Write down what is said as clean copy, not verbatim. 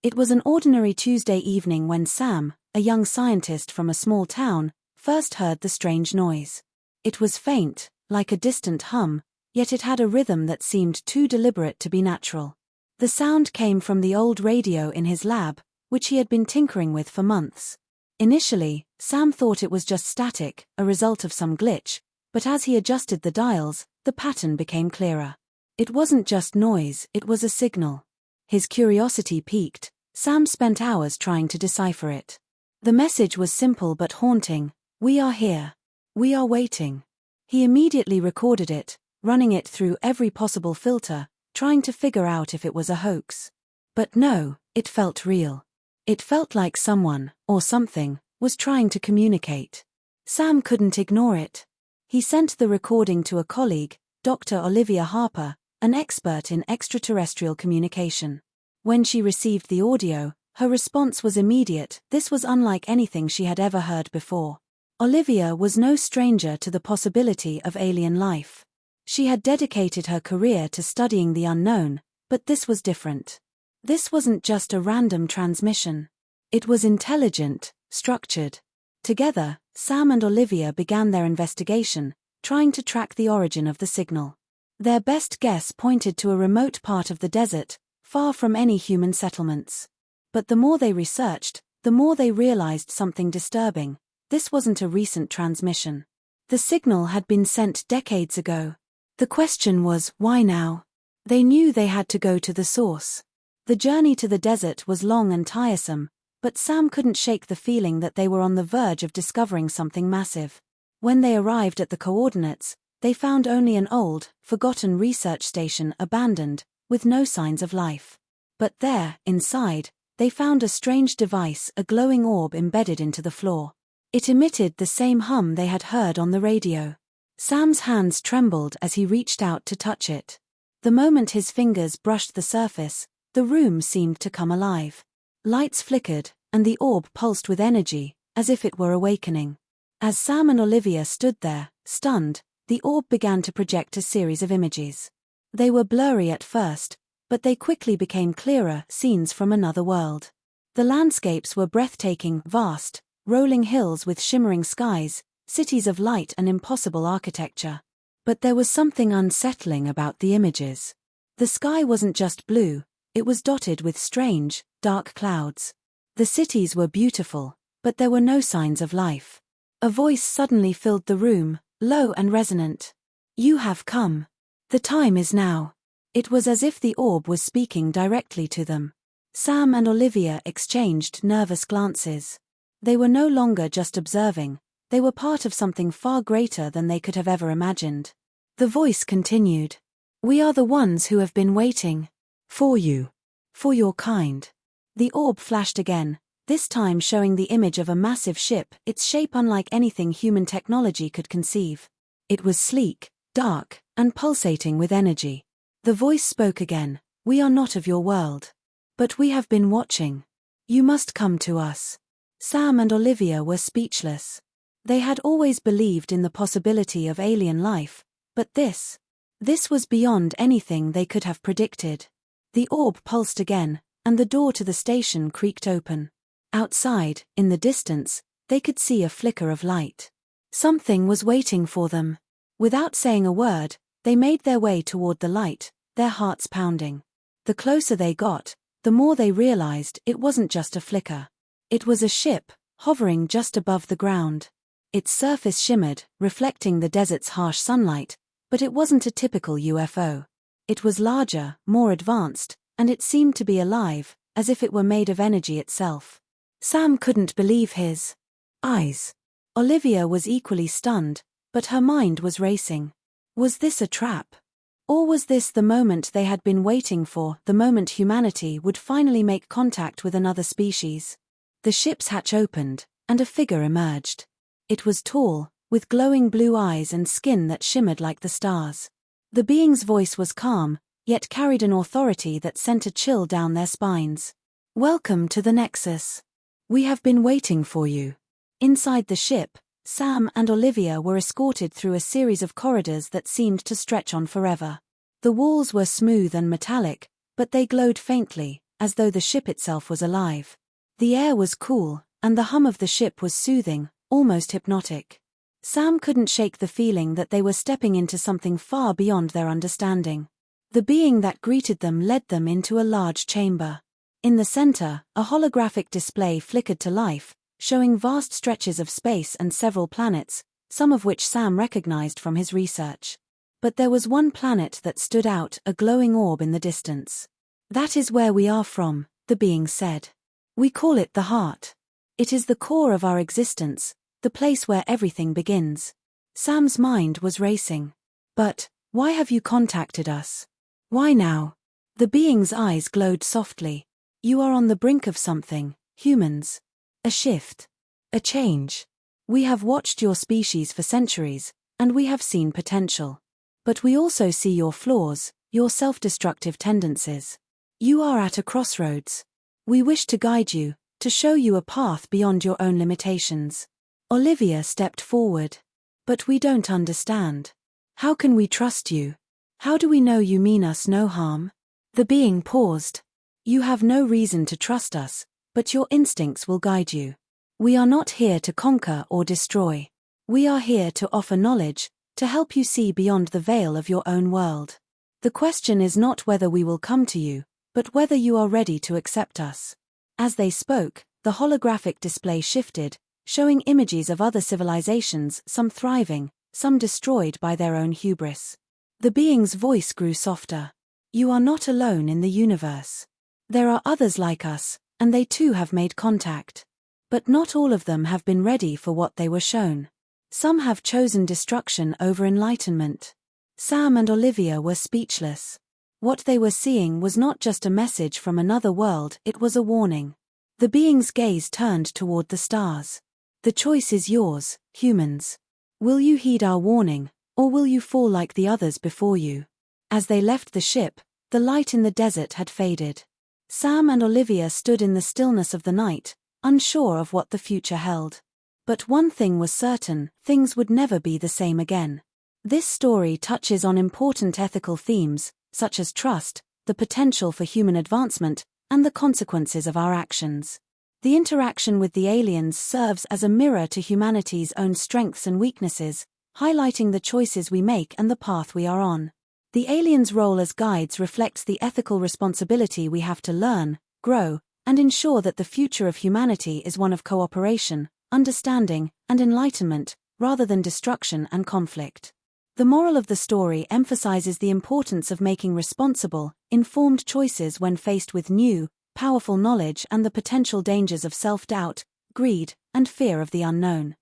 It was an ordinary Tuesday evening when Sam, a young scientist from a small town, first heard the strange noise. It was faint, like a distant hum, yet it had a rhythm that seemed too deliberate to be natural. The sound came from the old radio in his lab, which he had been tinkering with for months. Initially, Sam thought it was just static, a result of some glitch, but as he adjusted the dials, the pattern became clearer. It wasn't just noise, it was a signal. His curiosity piqued. Sam spent hours trying to decipher it. The message was simple but haunting: "We are here. We are waiting." He immediately recorded it, running it through every possible filter, trying to figure out if it was a hoax. But no, it felt real. It felt like someone, or something, was trying to communicate. Sam couldn't ignore it. He sent the recording to a colleague, Dr. Olivia Harper, an expert in extraterrestrial communication. When she received the audio, her response was immediate. This was unlike anything she had ever heard before. Olivia was no stranger to the possibility of alien life. She had dedicated her career to studying the unknown, but this was different. This wasn't just a random transmission. It was intelligent, structured. Together, Sam and Olivia began their investigation, trying to track the origin of the signal. Their best guess pointed to a remote part of the desert, far from any human settlements. But the more they researched, the more they realized something disturbing. This wasn't a recent transmission. The signal had been sent decades ago. The question was, why now? They knew they had to go to the source. The journey to the desert was long and tiresome, but Sam couldn't shake the feeling that they were on the verge of discovering something massive. When they arrived at the coordinates, they found only an old, forgotten research station abandoned, with no signs of life. But there, inside, they found a strange device, a glowing orb embedded into the floor. It emitted the same hum they had heard on the radio. Sam's hands trembled as he reached out to touch it. The moment his fingers brushed the surface, the room seemed to come alive. Lights flickered, and the orb pulsed with energy, as if it were awakening. As Sam and Olivia stood there, stunned, the orb began to project a series of images. They were blurry at first, but they quickly became clearer, scenes from another world. The landscapes were breathtaking, vast, rolling hills with shimmering skies, cities of light and impossible architecture. But there was something unsettling about the images. The sky wasn't just blue, it was dotted with strange, dark clouds. The cities were beautiful, but there were no signs of life. A voice suddenly filled the room, low and resonant. "You have come. The time is now." It was as if the orb was speaking directly to them. Sam and Olivia exchanged nervous glances. They were no longer just observing, they were part of something far greater than they could have ever imagined. The voice continued. "We are the ones who have been waiting. For you. For your kind." The orb flashed again, this time showing the image of a massive ship, its shape unlike anything human technology could conceive. It was sleek, dark, and pulsating with energy. The voice spoke again. "We are not of your world. But we have been watching. You must come to us." Sam and Olivia were speechless. They had always believed in the possibility of alien life, but this was beyond anything they could have predicted. The orb pulsed again, and the door to the station creaked open. Outside, in the distance, they could see a flicker of light. Something was waiting for them. Without saying a word, they made their way toward the light, their hearts pounding. The closer they got, the more they realized it wasn't just a flicker. It was a ship, hovering just above the ground. Its surface shimmered, reflecting the desert's harsh sunlight, but it wasn't a typical UFO. It was larger, more advanced, and it seemed to be alive, as if it were made of energy itself. Sam couldn't believe his eyes. Olivia was equally stunned, but her mind was racing. Was this a trap? Or was this the moment they had been waiting for, the moment humanity would finally make contact with another species? The ship's hatch opened, and a figure emerged. It was tall, with glowing blue eyes and skin that shimmered like the stars. The being's voice was calm, yet carried an authority that sent a chill down their spines. "Welcome to the Nexus. We have been waiting for you." Inside the ship, Sam and Olivia were escorted through a series of corridors that seemed to stretch on forever. The walls were smooth and metallic, but they glowed faintly, as though the ship itself was alive. The air was cool, and the hum of the ship was soothing, almost hypnotic. Sam couldn't shake the feeling that they were stepping into something far beyond their understanding. The being that greeted them led them into a large chamber. In the center, a holographic display flickered to life, showing vast stretches of space and several planets, some of which Sam recognized from his research. But there was one planet that stood out, a glowing orb in the distance. "That is where we are from," the being said. "We call it the heart. It is the core of our existence, the place where everything begins." Sam's mind was racing. "But, why have you contacted us? Why now?" The being's eyes glowed softly. "You are on the brink of something, humans. A shift. A change. We have watched your species for centuries, and we have seen potential. But we also see your flaws, your self-destructive tendencies. You are at a crossroads. We wish to guide you, to show you a path beyond your own limitations." Olivia stepped forward. "But we don't understand. How can we trust you? How do we know you mean us no harm?" The being paused. "You have no reason to trust us, but your instincts will guide you. We are not here to conquer or destroy. We are here to offer knowledge, to help you see beyond the veil of your own world. The question is not whether we will come to you, but whether you are ready to accept us." As they spoke, the holographic display shifted, showing images of other civilizations, some thriving, some destroyed by their own hubris. The being's voice grew softer. "You are not alone in the universe. There are others like us, and they too have made contact. But not all of them have been ready for what they were shown. Some have chosen destruction over enlightenment." Sam and Olivia were speechless. What they were seeing was not just a message from another world, it was a warning. The being's gaze turned toward the stars. "The choice is yours, humans. Will you heed our warning, or will you fall like the others before you?" As they left the ship, the light in the desert had faded. Sam and Olivia stood in the stillness of the night, unsure of what the future held. But one thing was certain, things would never be the same again. This story touches on important ethical themes, such as trust, the potential for human advancement, and the consequences of our actions. The interaction with the aliens serves as a mirror to humanity's own strengths and weaknesses, highlighting the choices we make and the path we are on. The aliens' role as guides reflects the ethical responsibility we have to learn, grow, and ensure that the future of humanity is one of cooperation, understanding, and enlightenment, rather than destruction and conflict. The moral of the story emphasizes the importance of making responsible, informed choices when faced with new, powerful knowledge and the potential dangers of self-doubt, greed, and fear of the unknown.